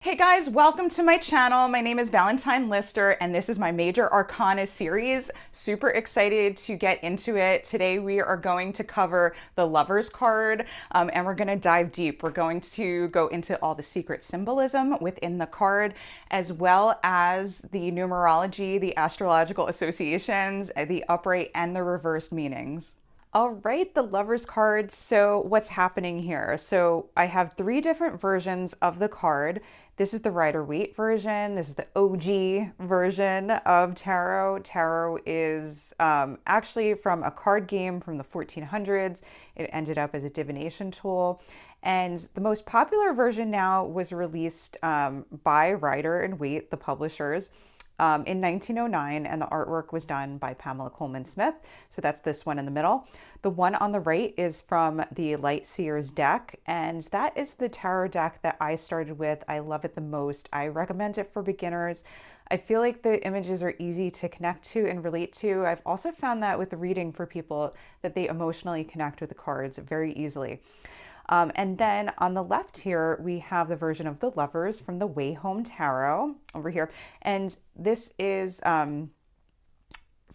Hey guys, welcome to my channel. My name is Valentine Lister and this is my Major Arcana series. Super excited to get into it. Today we are going to cover the Lover's card and we're going to dive deep. We're going to go into all the secret symbolism within the card, as well as the numerology, the astrological associations, the upright and the reversed meanings. All right, the Lover's card. So what's happening here? So I have three different versions of the card. This is the Rider-Waite version. This is the OG version of tarot. Tarot is actually from a card game from the 1400s. It ended up as a divination tool. And the most popular version now was released by Rider and Waite, the publishers, in 1909, and the artwork was done by Pamela Coleman Smith. So that's this one in the middle. The one on the right is from the Light Seers deck, and that is the tarot deck that I started with. I love it the most. I recommend it for beginners. I feel like the images are easy to connect to and relate to. I've also found that with the reading for people that they emotionally connect with the cards very easily. And then on the left here, we have the version of the Lovers from the Way Home Tarot over here. And this is from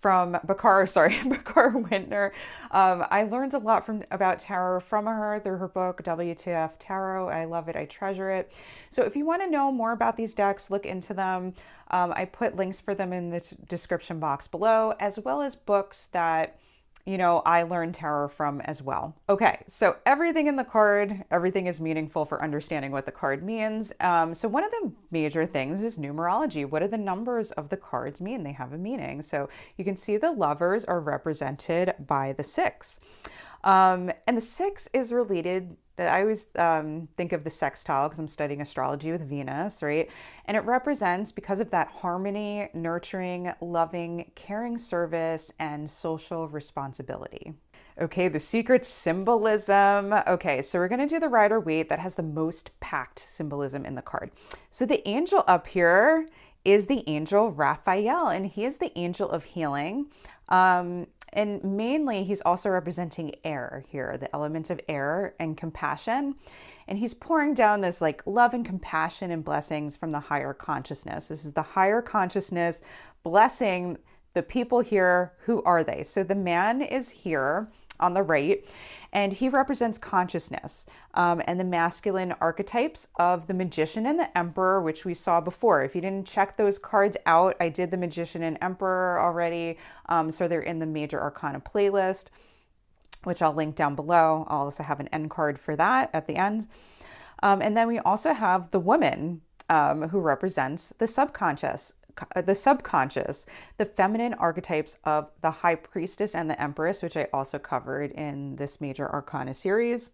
Bakar Wintner. I learned a lot about tarot from her through her book, WTF Tarot. I love it. I treasure it. So if you want to know more about these decks, look into them. I put links for them in the description box below, as well as books that I learned tarot from as well. Okay, so everything in the card, everything is meaningful for understanding what the card means. So one of the major things is numerology. What do the numbers of the cards mean? They have a meaning. So you can see the Lovers are represented by the 6. And the 6 is related. I always think of the sextile because I'm studying astrology with Venus, right? And it represents, because of that harmony, nurturing, loving, caring service, and social responsibility. Okay, the secret symbolism. Okay, so we're going to do the Rider-Waite that has the most packed symbolism in the card. So the angel up here is the angel Raphael, and he is the angel of healing. And mainly, he's also representing air here, the element of air and compassion. And he's pouring down this like love and compassion and blessings from the higher consciousness. This is the higher consciousness blessing the people here. Who are they? So the man is here on the right, and he represents consciousness and the masculine archetypes of the magician and the emperor, which we saw before. If you didn't check those cards out, I did the magician and emperor already. So they're in the Major Arcana playlist, which I'll link down below. I'll also have an end card for that at the end. And then we also have the woman who represents the subconscious, the feminine archetypes of the high priestess and the empress, which I also covered in this Major Arcana series.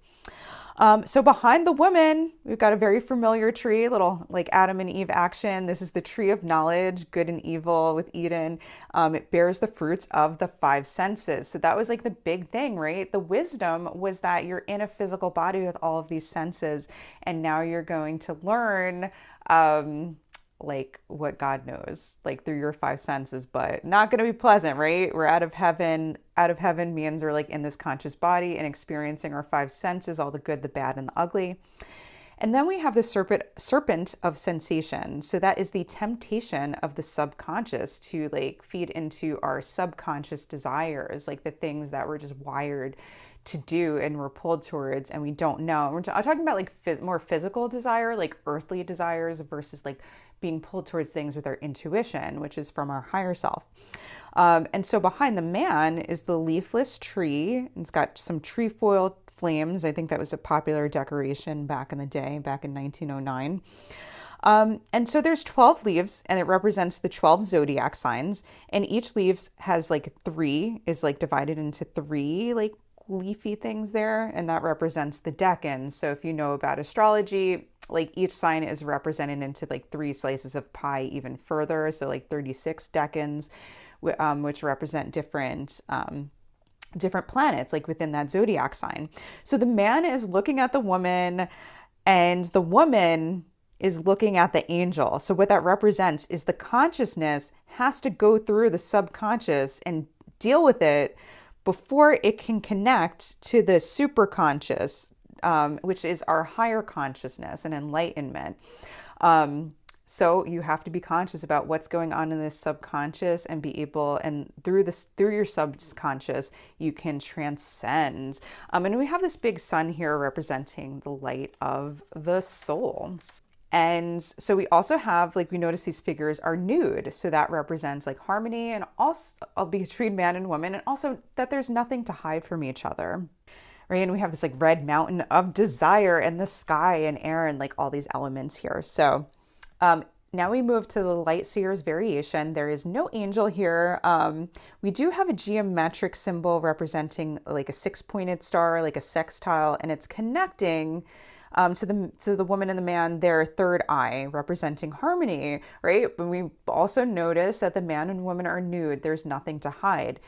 So behind the woman, we've got a very familiar tree, little like Adam and Eve action. This is the tree of knowledge, good and evil with Eden. It bears the fruits of the 5 senses. So that was like the big thing, right? The wisdom was that you're in a physical body with all of these senses, and now you're going to learn like what God knows, like through your 5 senses, but not going to be pleasant, right? We're out of heaven. Out of heaven means we're like in this conscious body and experiencing our 5 senses, all the good, the bad, and the ugly. And then we have the serpent of sensation. So that is the temptation of the subconscious to like feed into our subconscious desires, like the things that we're just wired to do and we're pulled towards and we don't know. We're talking about like more physical desire, like earthly desires, versus like being pulled towards things with our intuition, which is from our higher self. And so behind the man is the leafless tree. It's got some trefoil flames. I think that was a popular decoration back in the day, back in 1909. And so there's 12 leaves, and it represents the 12 zodiac signs. And each leaves has like 3, is like divided into 3 like leafy things there, and that represents the decans. So if you know about astrology, like each sign is represented into like 3 slices of pie even further. So like 36 decans, which represent different planets like within that zodiac sign. So the man is looking at the woman, and the woman is looking at the angel. So what that represents is the consciousness has to go through the subconscious and deal with it before it can connect to the superconscious, which is our higher consciousness and enlightenment. So you have to be conscious about what's going on in this subconscious and be able, and through your subconscious, you can transcend. And we have this big sun here representing the light of the soul. And so we also have, like, we notice these figures are nude. So that represents like harmony and also between man and woman, and also that there's nothing to hide from each other. Right. And we have this like red mountain of desire and the sky and air and like all these elements here. So now we move to the light seers variation. There is no angel here. We do have a geometric symbol representing like a 6-pointed star, like a sextile, and it's connecting to the woman and the man, their third eye, representing harmony, right? But we also notice that the man and woman are nude. There's nothing to hide.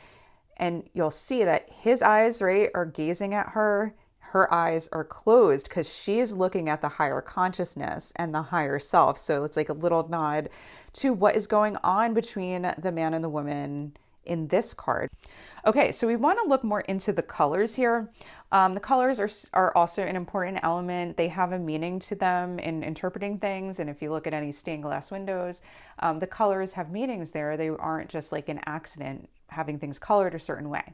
And you'll see that his eyes, right, are gazing at her. Her eyes are closed because she's looking at the higher consciousness and the higher self. So it's like a little nod to what is going on between the man and the woman in this card. Okay, so we want to look more into the colors here. The colors are also an important element. They have a meaning to them in interpreting things. And if you look at any stained glass windows, the colors have meanings there. They aren't just like an accident having things colored a certain way.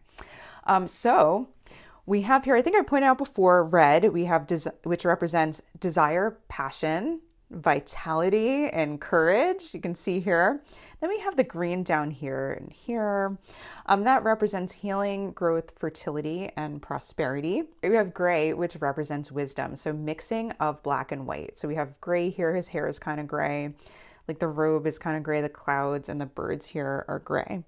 So we have here, I think I pointed out before, red, we have which represents desire, passion, vitality, and courage. You can see here. Then we have the green down here and here. That represents healing, growth, fertility, and prosperity. We have gray, which represents wisdom. So mixing of black and white. So we have gray here. His hair is kind of gray. Like the robe is kind of gray. The clouds and the birds here are gray.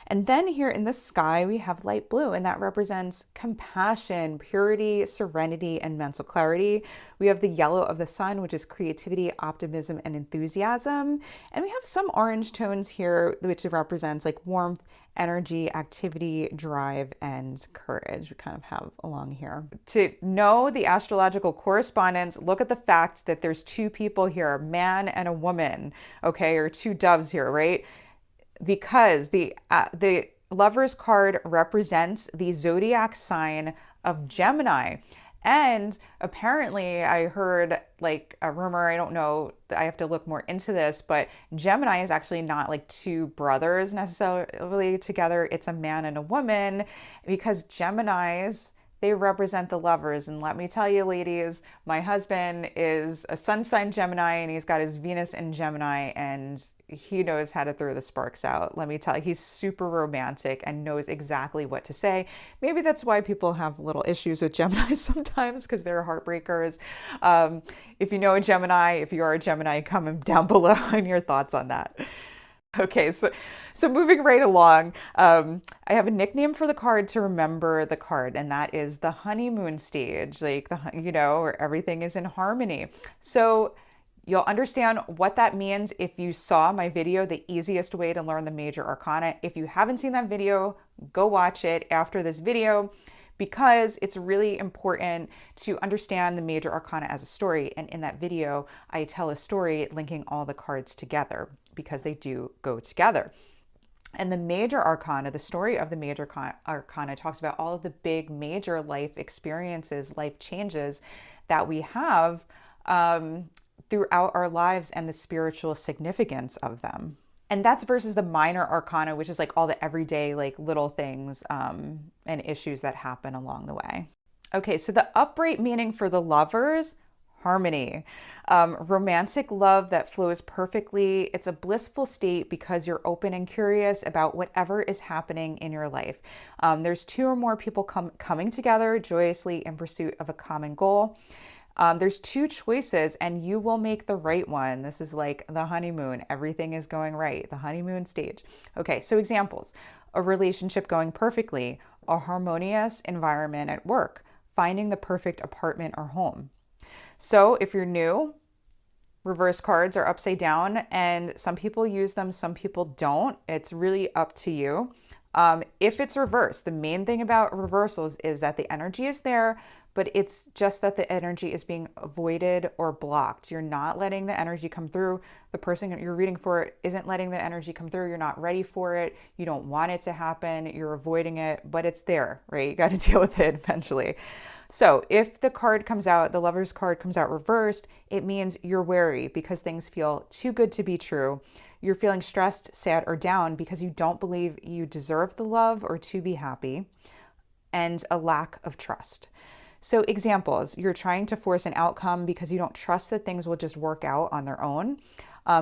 And then here in the sky, we have light blue, and that represents compassion, purity, serenity, and mental clarity. We have the yellow of the sun, which is creativity, optimism, and enthusiasm. And we have some orange tones here, which represents like warmth, energy, activity, drive, and courage. We kind of have along here. To know the astrological correspondence, look at the fact that there's two people here, a man and a woman, okay, or two doves here, right? Because the Lover's card represents the zodiac sign of Gemini. And apparently I heard like a rumor, I don't know, I have to look more into this, but Gemini is actually not like two brothers necessarily together. It's a man and a woman, because Geminis, they represent the lovers. And let me tell you, ladies, my husband is a sun sign Gemini, and he's got his Venus in Gemini, and he knows how to throw the sparks out. Let me tell you, he's super romantic and knows exactly what to say. Maybe that's why people have little issues with Gemini sometimes, because they're heartbreakers. If you know a Gemini, if you are a Gemini, comment down below on your thoughts on that. Okay, so moving right along, I have a nickname for the card to remember the card, and that is the honeymoon stage, like where everything is in harmony. So you'll understand what that means if you saw my video, the easiest way to learn the major arcana. If you haven't seen that video, go watch it after this video, because it's really important to understand the major arcana as a story. And in that video, I tell a story linking all the cards together, because they do go together. And the major arcana, the story of the major arcana, talks about all of the big major life experiences, life changes that we have throughout our lives, and the spiritual significance of them. And that's versus the minor arcana, which is like all the everyday, like little things and issues that happen along the way. Okay, so the upright meaning for the lovers, harmony, romantic love that flows perfectly. It's a blissful state because you're open and curious about whatever is happening in your life. There's two or more people coming together joyously in pursuit of a common goal. There's two choices, and you will make the right one. This is like the honeymoon. Everything is going right. The honeymoon stage. Okay, so examples: a relationship going perfectly, a harmonious environment at work, finding the perfect apartment or home. So if you're new, reverse cards are upside down, and some people use them, some people don't. It's really up to you. If it's reversed, the main thing about reversals is that the energy is there, but it's just that the energy is being avoided or blocked. You're not letting the energy come through. The person that you're reading for isn't letting the energy come through. You're not ready for it. You don't want it to happen. You're avoiding it, but it's there, right? You got to deal with it eventually. So if the card comes out, the Lover's card comes out reversed, it means you're wary because things feel too good to be true. You're feeling stressed, sad, or down because you don't believe you deserve the love or to be happy, and a lack of trust. So examples, you're trying to force an outcome because you don't trust that things will just work out on their own.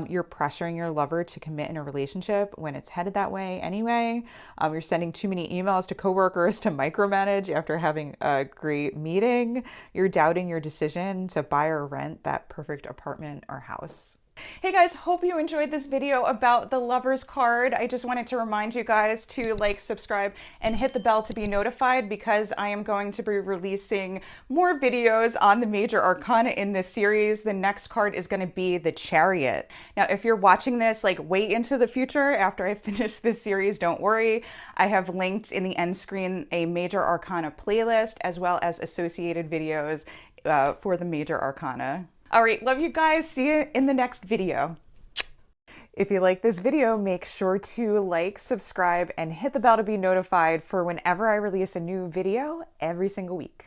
You're pressuring your lover to commit in a relationship when it's headed that way anyway. You're sending too many emails to coworkers to micromanage after having a great meeting. You're doubting your decision to buy or rent that perfect apartment or house. Hey guys, hope you enjoyed this video about the Lover's card. I just wanted to remind you guys to like, subscribe, and hit the bell to be notified because I am going to be releasing more videos on the major arcana in this series. The next card is going to be the Chariot. Now, if you're watching this like way into the future after I finish this series, don't worry. I have linked in the end screen a major arcana playlist as well as associated videos for the major arcana. All right, love you guys. See you in the next video. If you like this video, make sure to like, subscribe, and hit the bell to be notified for whenever I release a new video every single week.